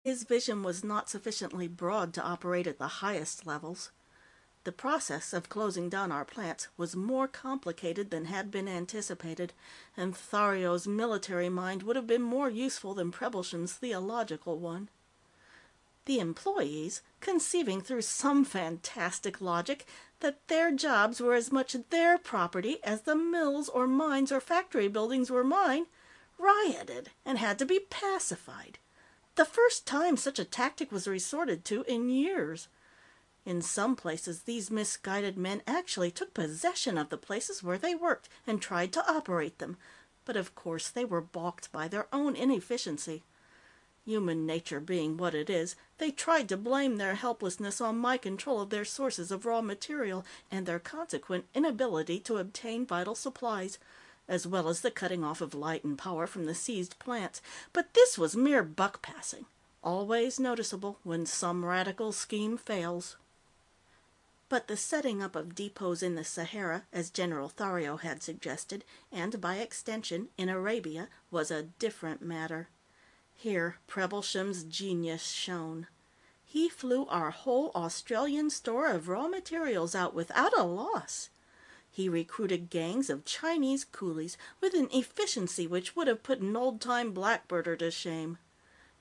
His vision was not sufficiently broad to operate at the highest levels. The process of closing down our plants was more complicated than had been anticipated, and Thario's military mind would have been more useful than Prebblesham's theological one. The employees, conceiving through some fantastic logic that their jobs were as much their property as the mills or mines or factory buildings were mine, rioted and had to be pacified. The first time such a tactic was resorted to in years. In some places, these misguided men actually took possession of the places where they worked and tried to operate them, but of course they were balked by their own inefficiency. Human nature being what it is, they tried to blame their helplessness on my control of their sources of raw material and their consequent inability to obtain vital supplies, as well as the cutting off of light and power from the seized plants. But this was mere buck-passing, always noticeable when some radical scheme fails. But the setting up of depots in the Sahara, as General Thario had suggested, and by extension in Arabia, was a different matter. Here Prebblesham's genius shone. He flew our whole Australian store of raw materials out without a loss. He recruited gangs of Chinese coolies with an efficiency which would have put an old-time blackbirder to shame.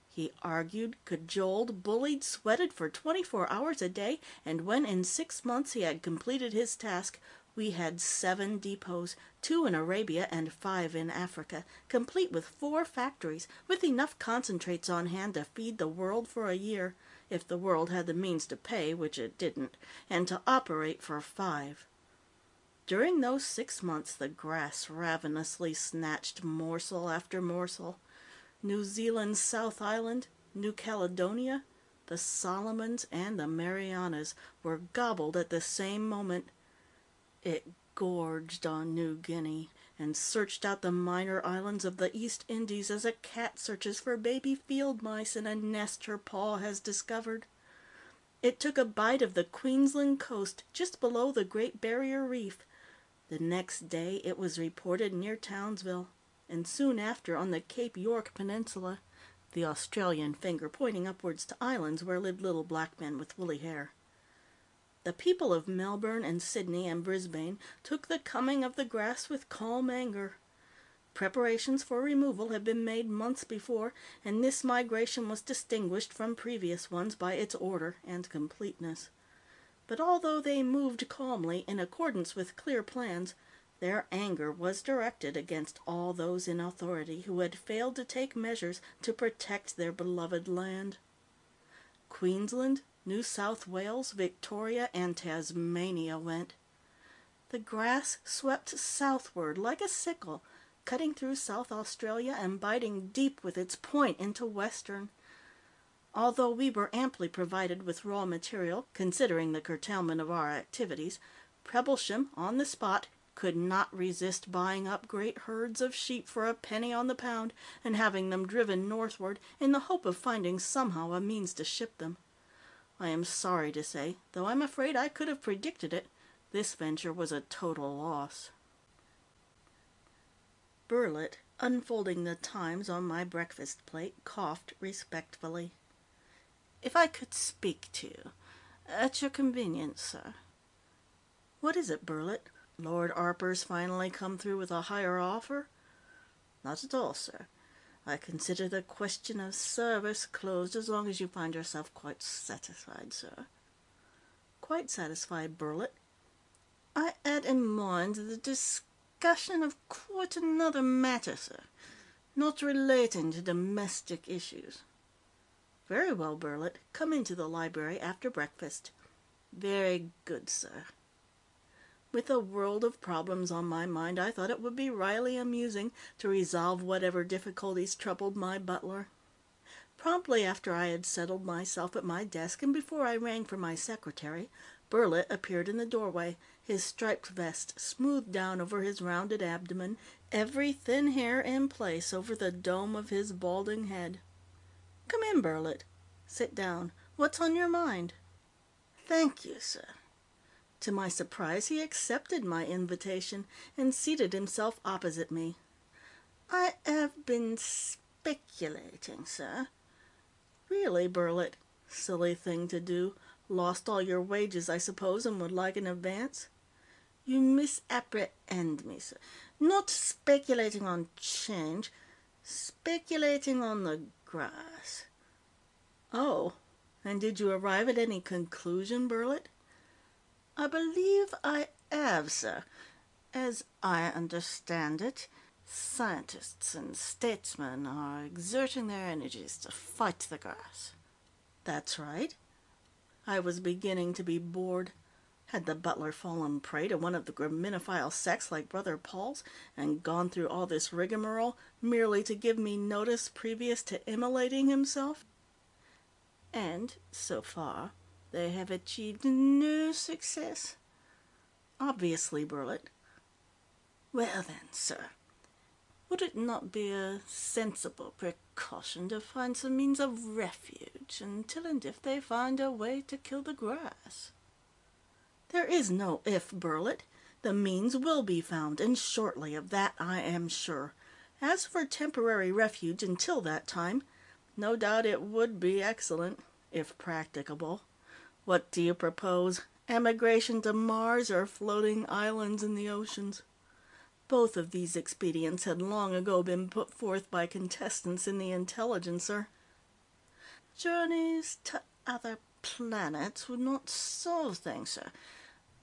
He argued, cajoled, bullied, sweated for 24 hours a day, and when in 6 months he had completed his task, we had 7 depots, 2 in Arabia and 5 in Africa, complete with 4 factories, with enough concentrates on hand to feed the world for a year, if the world had the means to pay, which it didn't, and to operate for 5. During those 6 months, the grass ravenously snatched morsel after morsel. New Zealand's South Island, New Caledonia, the Solomons, and the Marianas were gobbled at the same moment. It gorged on New Guinea, and searched out the minor islands of the East Indies as a cat searches for baby field mice in a nest her paw has discovered. It took a bite of the Queensland coast just below the Great Barrier Reef. The next day it was reported near Townsville, and soon after on the Cape York Peninsula, the Australian finger pointing upwards to islands where lived little black men with woolly hair. The people of Melbourne and Sydney and Brisbane took the coming of the grass with calm anger. Preparations for removal had been made months before, and this migration was distinguished from previous ones by its order and completeness. But although they moved calmly, in accordance with clear plans, their anger was directed against all those in authority who had failed to take measures to protect their beloved land. Queensland, New South Wales, Victoria, and Tasmania went. The grass swept southward like a sickle, cutting through South Australia and biting deep with its point into Western. Although we were amply provided with raw material, considering the curtailment of our activities, Prebblesham, on the spot, could not resist buying up great herds of sheep for a penny on the pound and having them driven northward in the hope of finding somehow a means to ship them. I am sorry to say, though I'm afraid I could have predicted it, this venture was a total loss. Burlett, unfolding the Times on my breakfast plate, coughed respectfully. "If I could speak to you, at your convenience, sir." "What is it, Burlett? Lord Arper's finally come through with a higher offer?" "Not at all, sir. I consider the question of service closed as long as you find yourself quite satisfied, sir." "Quite satisfied, Burlett." "I had in mind the discussion of quite another matter, sir, not relating to domestic issues." "Very well, Burlett. Come into the library after breakfast." "Very good, sir." With a world of problems on my mind, I thought it would be wryly amusing to resolve whatever difficulties troubled my butler. Promptly after I had settled myself at my desk, and before I rang for my secretary, Burlett appeared in the doorway, his striped vest smoothed down over his rounded abdomen, every thin hair in place over the dome of his balding head. "Come in, Burlett. Sit down. What's on your mind?" "Thank you, sir." To my surprise, he accepted my invitation and seated himself opposite me. "I have been speculating, sir. Really, Burlet? Silly thing to do. Lost all your wages, I suppose, and would like an advance? You misapprehend me, sir. Not speculating on change, speculating on the grass. Oh, and did you arrive at any conclusion, Burlet? I believe I have, sir. As I understand it, scientists and statesmen are exerting their energies to fight the grass. That's right. I was beginning to be bored. Had the butler fallen prey to one of the graminophile sects like Brother Paul's, and gone through all this rigmarole merely to give me notice previous to immolating himself? And, so far, they have achieved no success. Obviously, Burlet. Well then, sir, would it not be a sensible precaution to find some means of refuge until and if they find a way to kill the grass? There is no if, Burlet. The means will be found, and shortly, of that I am sure. As for temporary refuge until that time, no doubt it would be excellent, if practicable. What do you propose? Emigration to Mars or floating islands in the oceans? Both of these expedients had long ago been put forth by contestants in the Intelligencer. Journeys to other planets would not solve things, sir.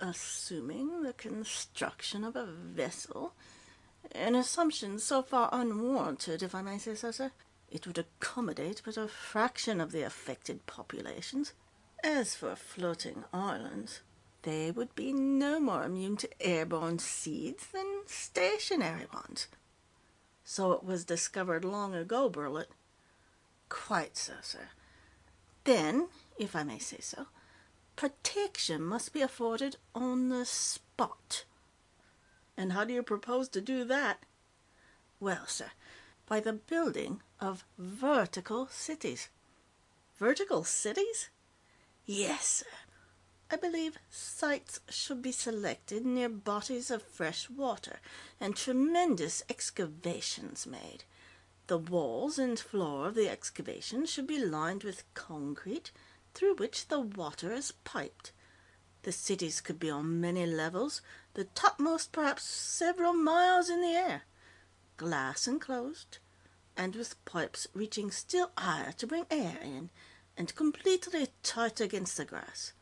Assuming the construction of a vessel, an assumption so far unwarranted, if I may say so, sir, it would accommodate but a fraction of the affected populations. As for floating islands, they would be no more immune to airborne seeds than stationary ones. So it was discovered long ago, Burlet. Quite so, sir. Then, if I may say so, protection must be afforded on the spot. And how do you propose to do that? Well, sir, by the building of vertical cities. Vertical cities? Yes, sir. I believe sites should be selected near bodies of fresh water, and tremendous excavations made. The walls and floor of the excavation should be lined with concrete, through which the water is piped. The cities could be on many levels, the topmost perhaps several miles in the air, glass enclosed, and with pipes reaching still higher to bring air in, and completely tight against the grass.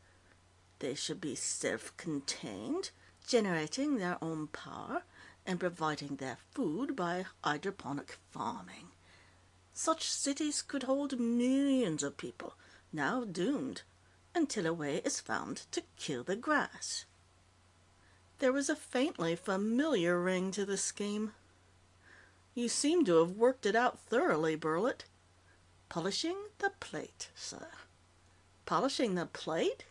They should be self-contained, generating their own power, and providing their food by hydroponic farming. Such cities could hold millions of people, now doomed, until a way is found to kill the grass. There was a faintly familiar ring to the scheme. You seem to have worked it out thoroughly, Burlet. Polishing the plate, sir. Polishing the plate?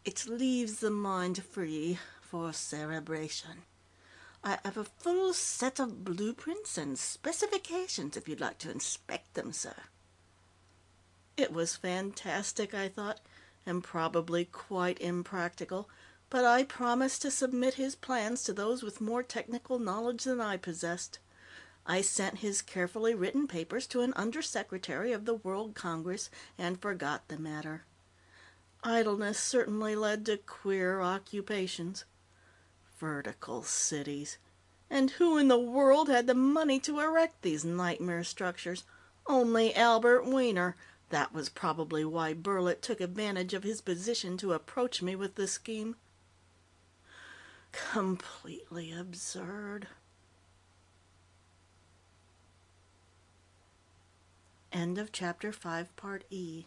It leaves the mind free for cerebration. I have a full set of blueprints and specifications if you'd like to inspect them, sir. It was fantastic, I thought, and probably quite impractical, but I promised to submit his plans to those with more technical knowledge than I possessed. I sent his carefully written papers to an undersecretary of the World Congress and forgot the matter. Idleness certainly led to queer occupations. Vertical cities. And who in the world had the money to erect these nightmare structures? Only Albert Wiener. That was probably why Burlet took advantage of his position to approach me with the scheme. Completely absurd. End of Chapter 5, Part E.